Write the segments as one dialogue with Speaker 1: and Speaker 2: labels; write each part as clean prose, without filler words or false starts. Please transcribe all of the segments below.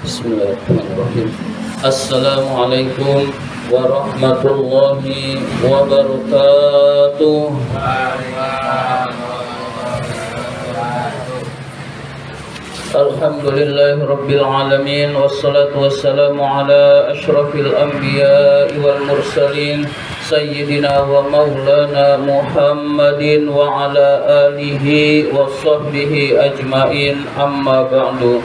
Speaker 1: Bismillahirrahmanirrahim. Assalamualaikum warahmatullahi wabarakatuh. Alhamdulillahi rabbil alamin, wassalatu wassalamu ala asyrafil anbiya'i wal mursalin sayyidina wa maulana Muhammadin wa ala alihi wa sahbihi ajmain, amma ba'du.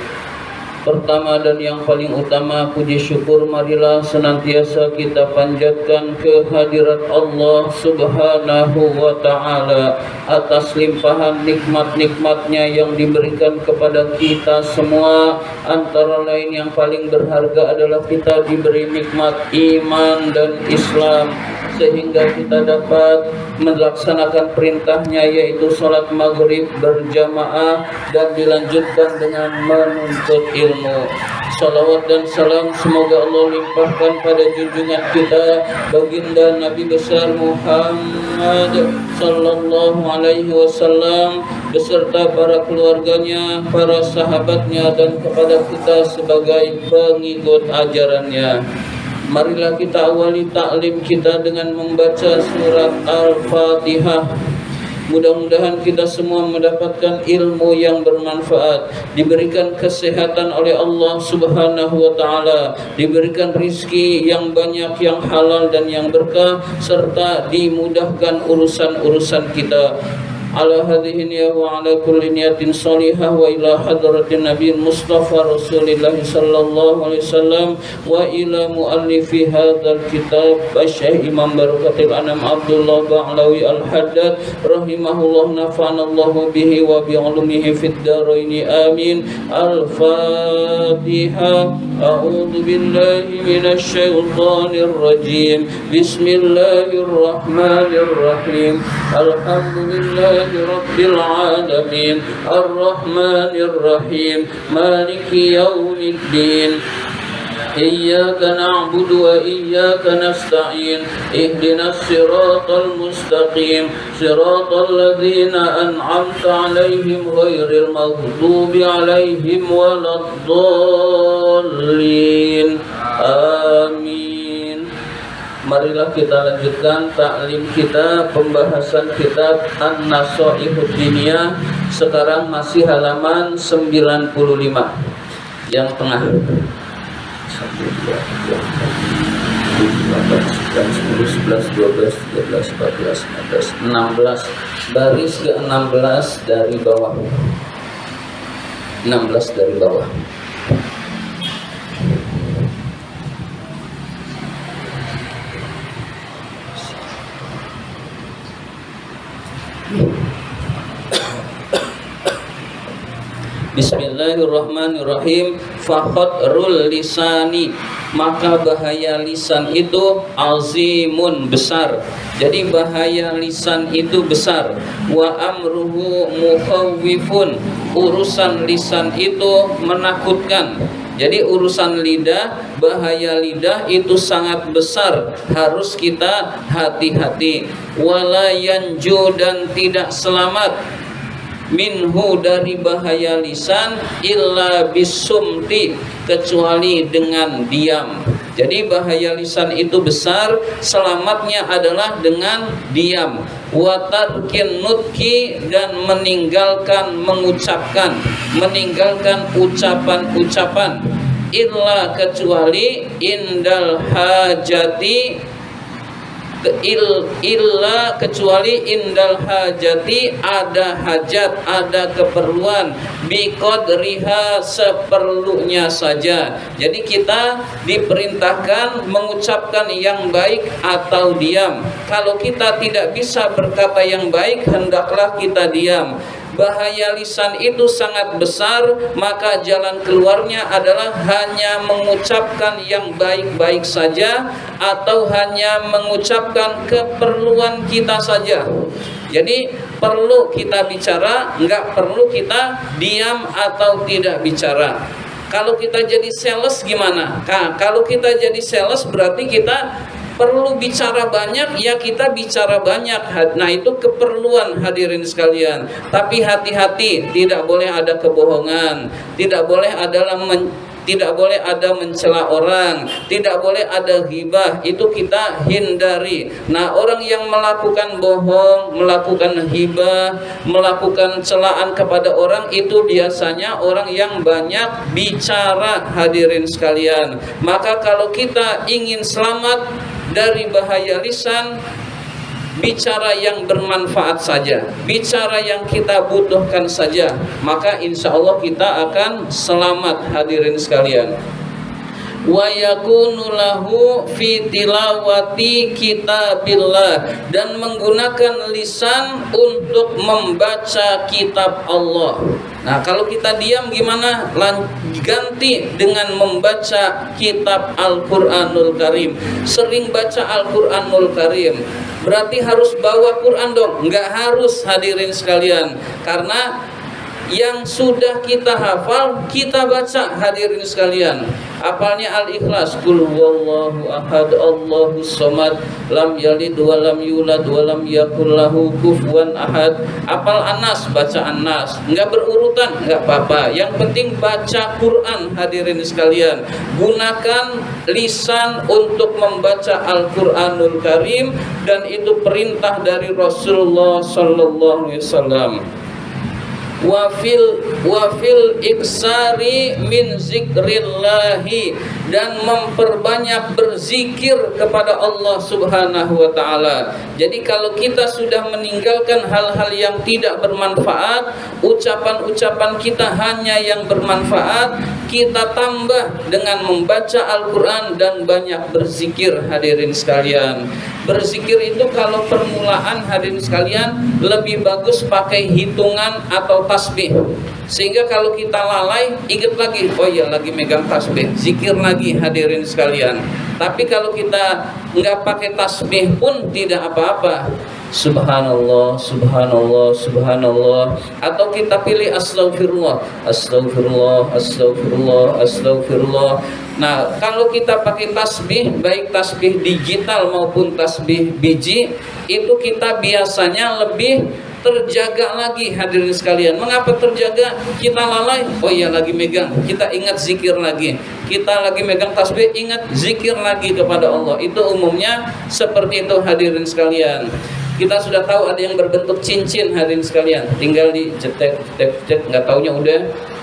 Speaker 1: Pertama dan yang paling utama, puji syukur marilah senantiasa kita panjatkan kehadirat Allah Subhanahu wa ta'ala atas limpahan nikmat-nikmatnya yang diberikan kepada kita semua. Antara lain yang paling berharga adalah kita diberi nikmat iman dan Islam, sehingga kita dapat melaksanakan perintahnya, yaitu sholat maghrib berjamaah dan dilanjutkan dengan menuntut ilmu. Salawat dan salam semoga Allah limpahkan pada junjungan kita baginda Nabi besar Muhammad sallallahu alaihi wasallam beserta para keluarganya, para sahabatnya, dan kepada kita sebagai pengikut ajarannya. Marilah kita awali taklim kita dengan membaca surat Al-Fatihah. Mudah-mudahan kita semua mendapatkan ilmu yang bermanfaat, diberikan kesehatan oleh Allah Subhanahu wa ta'ala, diberikan rizki yang banyak, yang halal dan yang berkah, serta dimudahkan urusan-urusan kita. Ala hadhihi niyah wa ala kulli niyatin salihah wa ila hadratin Nabi Mustafa Rasulillah sallallahu alaihi wasallam wa ila muallifi hadzal kitab Syekh Imam Barakatil Anam Abdullah Ba'lawi Al-Haddad rahimahullah, nafa'anallahu bihi wa bi ulumihi fid dharain amin. Al-Fatihah. A'udzu billahi minasy syaithanir rajim. Bismillahirrahmanirrahim. Alhamdulillah Rabbil alamin, Ar-Rahmanir Rahim, Maliki yaumiddin. Iyyaka na'budu wa iyyaka nasta'in. Ihdinas siratal mustaqim, siratal ladzina an'amta 'alaihim ghairil maghdubi 'alaihim waladdallin. Amin. Marilah kita lanjutkan taklim kita, pembahasan kitab An-Nasaihud Diniyah. Sekarang masih halaman 95 yang tengah. 1, 2, 3, 4, 5, 6, 7, 8, 9, 10, 11, 12, 13, 14, 15, 16. Baris ke-16 dari bawah. 16 dari bawah. Bismillahirrahmanirrahim. Fakhatrul lisani, maka bahaya lisan itu azimun, besar. Jadi bahaya lisan itu besar. Wa amruhu mukhawwifun, urusan lisan itu menakutkan. Jadi urusan lidah, bahaya lidah itu sangat besar, harus kita hati-hati. Wala yanju, dan tidak selamat, minhu, dari bahaya lisan, illa bisumti, kecuali dengan diam. Jadi bahaya lisan itu besar, selamatnya adalah dengan diam. Wa tarkin nutki, dan meninggalkan mengucapkan, meninggalkan ucapan-ucapan. Illa, kecuali, indal hajati, illa, kecuali, indal hajati, ada hajat, ada keperluan, biqadriha, seperlunya saja. Jadi kita diperintahkan mengucapkan yang baik atau diam. Kalau kita tidak bisa berkata yang baik, hendaklah kita diam. Bahaya lisan itu sangat besar, maka jalan keluarnya adalah hanya mengucapkan yang baik-baik saja, atau hanya mengucapkan keperluan kita saja. Jadi perlu kita bicara, enggak perlu kita diam atau tidak bicara. Kalau kita jadi sales gimana? Nah, kalau kita jadi sales berarti kita perlu bicara banyak, ya kita bicara banyak. Nah itu keperluan, hadirin sekalian. Tapi hati-hati, tidak boleh ada kebohongan, tidak boleh adalah tidak boleh ada mencela orang, tidak boleh ada ghibah, itu kita hindari. Nah, orang yang melakukan bohong, melakukan ghibah, melakukan celaan kepada orang, itu biasanya orang yang banyak bicara, hadirin sekalian. Maka kalau kita ingin selamat dari bahaya lisan, bicara yang bermanfaat saja, bicara yang kita butuhkan saja, maka insya Allah kita akan selamat, hadirin sekalian. Wa yakunu lahu fi tilawati kitabillah, dan menggunakan lisan untuk membaca kitab Allah. Nah, kalau kita diam gimana? Ganti dengan membaca kitab Al-Qur'anul Karim. Sering baca Al-Qur'anul Karim. Berarti harus bawa Quran dong? Enggak harus, hadirin sekalian. Karena yang sudah kita hafal kita baca, hadirin sekalian. Apalnya Al-Ikhlas, qul huwallahu ahad Allahus samad lam yalid wa lam yulad wa lam yakul lahu kufuwan ahad. Apal An-Nas, baca An-Nas. Enggak berurutan, enggak apa-apa. Yang penting baca Quran, hadirin sekalian. Gunakan lisan untuk membaca Al-Qur'anul Karim, dan itu perintah dari Rasulullah sallallahu alaihi wasallam. Wafil iksari min zikrillahi, dan memperbanyak berzikir kepada Allah Subhanahu wa ta'ala. Jadi kalau kita sudah meninggalkan hal-hal yang tidak bermanfaat, ucapan-ucapan kita hanya yang bermanfaat, kita tambah dengan membaca Al-Quran dan banyak berzikir, hadirin sekalian. Berzikir itu kalau permulaan, hadirin sekalian, lebih bagus pakai hitungan atau tasbih. Sehingga kalau kita lalai, ingat lagi, oh iya lagi megang tasbih, zikir lagi, hadirin sekalian. Tapi kalau kita nggak pakai tasbih pun tidak apa-apa. Subhanallah, subhanallah, subhanallah. Atau kita pilih astaghfirullah, astaghfirullah, astaghfirullah, astaghfirullah. Nah, kalau kita pakai tasbih, baik tasbih digital maupun tasbih biji, itu kita biasanya lebih terjaga lagi, hadirin sekalian. Mengapa terjaga? Kita lalai, oh iya lagi megang, kita ingat zikir lagi. Kita lagi megang tasbih, ingat zikir lagi kepada Allah. Itu umumnya seperti itu, hadirin sekalian. Kita sudah tahu ada yang berbentuk cincin, hadirin sekalian. Tinggal dicetek, nggak taunya udah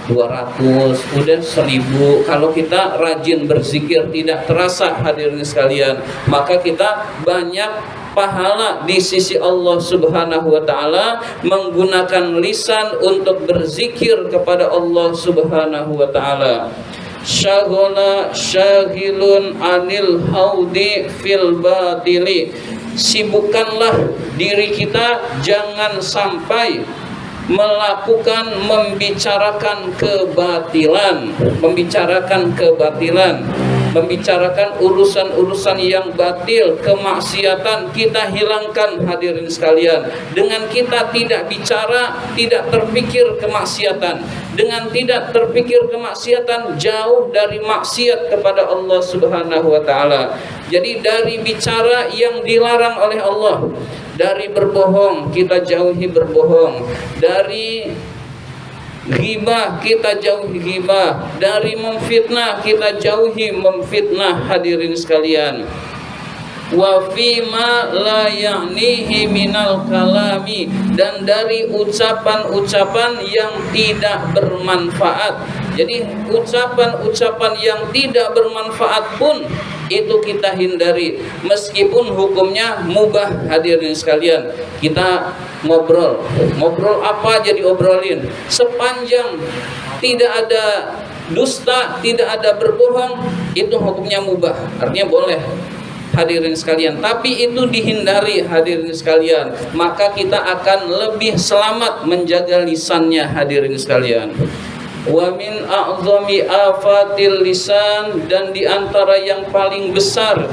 Speaker 1: 200, udah 1000. Kalau kita rajin berzikir tidak terasa, hadirin sekalian, maka kita banyak pahala di sisi Allah Subhanahu wa ta'ala menggunakan lisan untuk berzikir kepada Allah Subhanahu wa ta'ala. Syaghala syagilun anil haudi fil batili, sibukkanlah diri kita jangan sampai melakukan membicarakan kebatilan, membicarakan urusan-urusan yang batil, kemaksiatan, kita hilangkan, hadirin sekalian. Dengan kita tidak bicara, tidak terpikir kemaksiatan. Dengan tidak terpikir kemaksiatan, jauh dari maksiat kepada Allah Subhanahu wa ta'ala. Jadi dari bicara yang dilarang oleh Allah, dari berbohong kita jauhi berbohong, dari ghibah kita jauhi ghibah, dari memfitnah kita jauhi memfitnah, hadirin sekalian. Wa fima la ya'nihi minal kalami, dan dari ucapan-ucapan yang tidak bermanfaat. Jadi ucapan-ucapan yang tidak bermanfaat pun itu kita hindari, meskipun hukumnya mubah, hadirin sekalian. Kita ngobrol apa aja diobrolin, sepanjang tidak ada dusta, tidak ada berbohong, itu hukumnya mubah, artinya boleh, hadirin sekalian. Tapi itu dihindari, hadirin sekalian, maka kita akan lebih selamat menjaga lisannya, hadirin sekalian. Wa min a'zami afatil lisan, dan diantara yang paling besar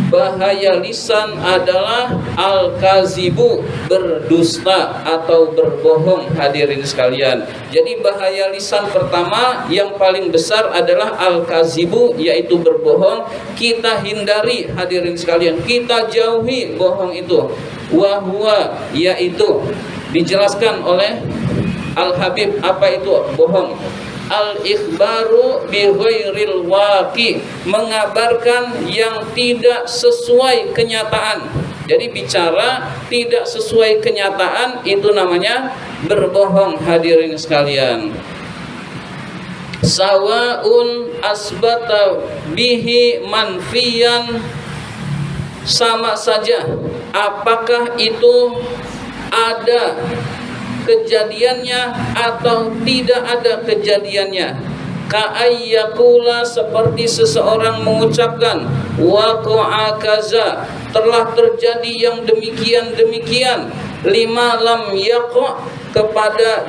Speaker 1: bahaya lisan adalah al-kazibu, berdusta atau berbohong, hadirin sekalian. Jadi bahaya lisan pertama yang paling besar adalah al-kazibu, yaitu berbohong. Kita hindari, hadirin sekalian, kita jauhi bohong itu. Wa huwa, yaitu dijelaskan oleh Al-Habib apa itu bohong. al-ikhbaru bi ghairil waqi, mengabarkan yang tidak sesuai kenyataan. Jadi bicara tidak sesuai kenyataan itu namanya berbohong, hadirin sekalian. Sawaun asbata bihi manfiyan, sama saja apakah itu ada kejadiannya atau tidak ada kejadiannya. Ka'ayyakula, seperti seseorang mengucapkan waqa'a kaza, telah terjadi yang demikian-demikian, lima lam yaqa, kepada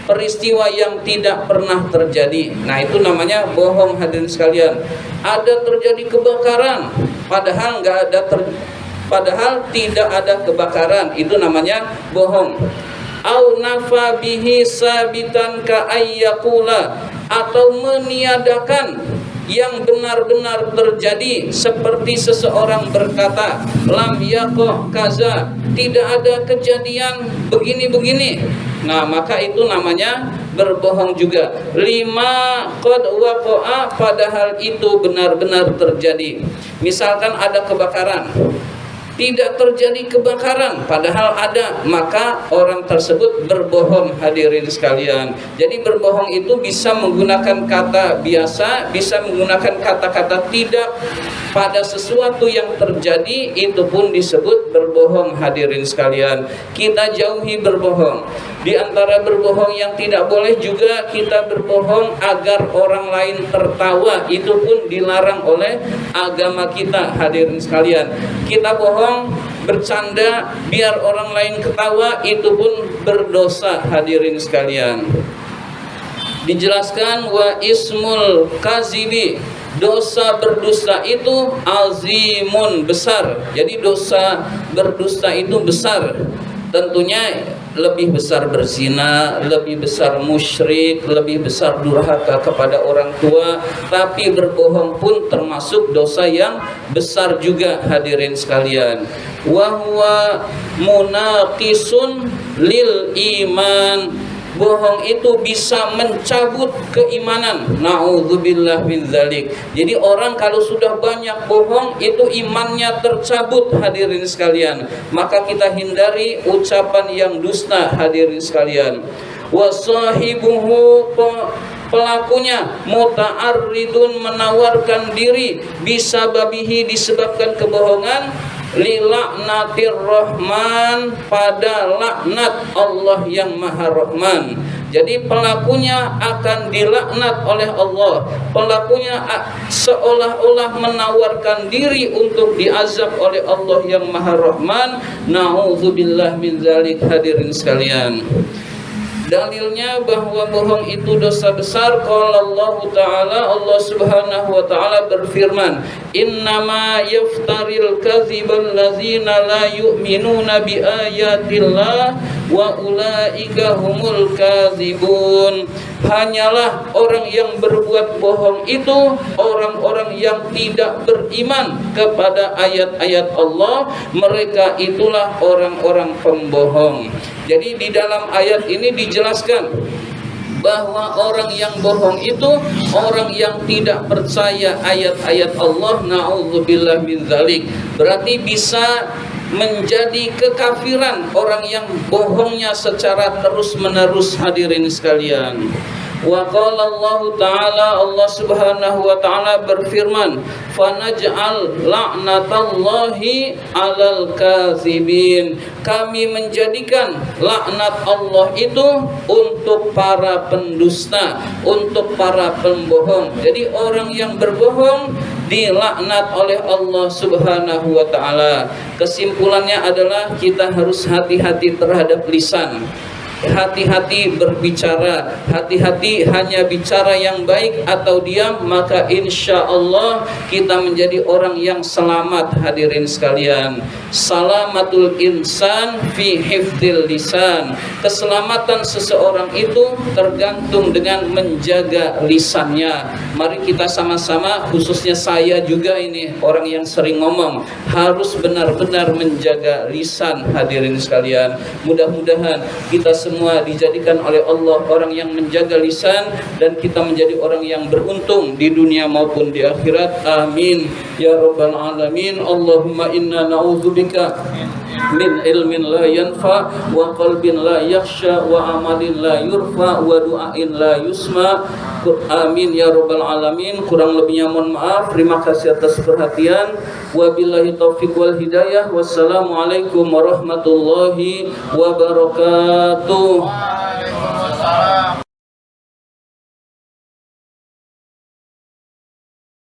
Speaker 1: peristiwa yang tidak pernah terjadi. Nah, itu namanya bohong, hadirin sekalian. Ada terjadi kebakaran padahal padahal tidak ada kebakaran, itu namanya bohong. Au nafa bihi sabitan ka ayyakula, atau meniadakan yang benar-benar terjadi, seperti seseorang berkata lam yaqa kaza, tidak ada kejadian begini-begini. Nah, maka itu namanya berbohong juga. Lima qad waqa'a, padahal itu benar-benar terjadi. Misalkan ada kebakaran, tidak terjadi kebakaran padahal ada, maka orang tersebut berbohong, hadirin sekalian. Jadi berbohong itu bisa menggunakan kata biasa, bisa menggunakan kata-kata tidak pada sesuatu yang terjadi, itu pun disebut berbohong, hadirin sekalian. Kita jauhi berbohong. Di antara berbohong yang tidak boleh juga kita berbohong agar orang lain tertawa, itu pun dilarang oleh agama kita, hadirin sekalian. Kita bohong, bercanda biar orang lain ketawa, itu pun berdosa, hadirin sekalian. Dijelaskan wa ismul kazibi, dosa berdusta itu azimun, besar. Jadi dosa berdusta itu besar. Tentunya lebih besar berzina, lebih besar musyrik, lebih besar durhaka kepada orang tua. Tapi berbohong pun termasuk dosa yang besar juga, hadirin sekalian. Wa huwa munaqisun lil iman, bohong itu bisa mencabut keimanan. Na'udzubillah min dzalik. Jadi orang kalau sudah banyak bohong itu imannya tercabut, hadirin sekalian. Maka kita hindari ucapan yang dusta, hadirin sekalian. Wa sahibuhu, pelakunya muta'arridun, menawarkan diri, bisa babihi, disebabkan kebohongan, lila'natir rahman, pada laknat Allah yang maha rahman. Jadi pelakunya akan dilaknat oleh Allah. Pelakunya seolah-olah menawarkan diri untuk diazab oleh Allah yang maha rahman. Na'udzubillah min dzalik, hadirin sekalian. Dalilnya bahwa bohong itu dosa besar. Qala Allah Ta'ala, Allah Subhanahu wa Ta'ala berfirman, innama yaftaril kadzibal ladzina la yu'minuna bi ayatillah wa ulaika humul kadzibun. Hanyalah orang yang berbuat bohong itu orang-orang yang tidak beriman kepada ayat-ayat Allah, mereka itulah orang-orang pembohong. Jadi di dalam ayat ini dijelaskan bahwa orang yang bohong itu orang yang tidak percaya ayat-ayat Allah. Na'udzubillah min dzalik. Berarti bisa menjadi kekafiran orang yang bohongnya secara terus-menerus, hadirin sekalian. Wa qala Allah Ta'ala, Allah Subhanahu wa Ta'ala berfirman, fanaj'al la'natallahi 'alal kadzibin. Kami menjadikan laknat Allah itu untuk para pendusta, untuk para pembohong. Jadi orang yang berbohong dilaknat oleh Allah Subhanahu wa Ta'ala. Kesimpulannya adalah kita harus hati-hati terhadap lisan. Hati-hati berbicara, hati-hati hanya bicara yang baik atau diam, maka insya Allah kita menjadi orang yang selamat, hadirin sekalian. Salamatul insan fi hifdzil lisan. Keselamatan seseorang itu tergantung dengan menjaga lisannya. Mari kita sama-sama, khususnya saya juga ini orang yang sering ngomong, harus benar-benar menjaga lisan, hadirin sekalian. Mudah-mudahan kita semua semua dijadikan oleh Allah orang yang menjaga lisan, dan kita menjadi orang yang beruntung di dunia maupun di akhirat. Amin ya rabbal alamin. Allahumma inna na'udzubika min ilmin la yanfa wa qalbin la yakhsha wa amalin la yurfa wa du'ain la yusma. Amin ya rabbal alamin. Kurang lebihnya mohon maaf. Terima kasih atas perhatian. Wabillahi taufiq wal hidayah. Wassalamualaikum warahmatullahi wabarakatuh.
Speaker 2: Waalaikumsalam.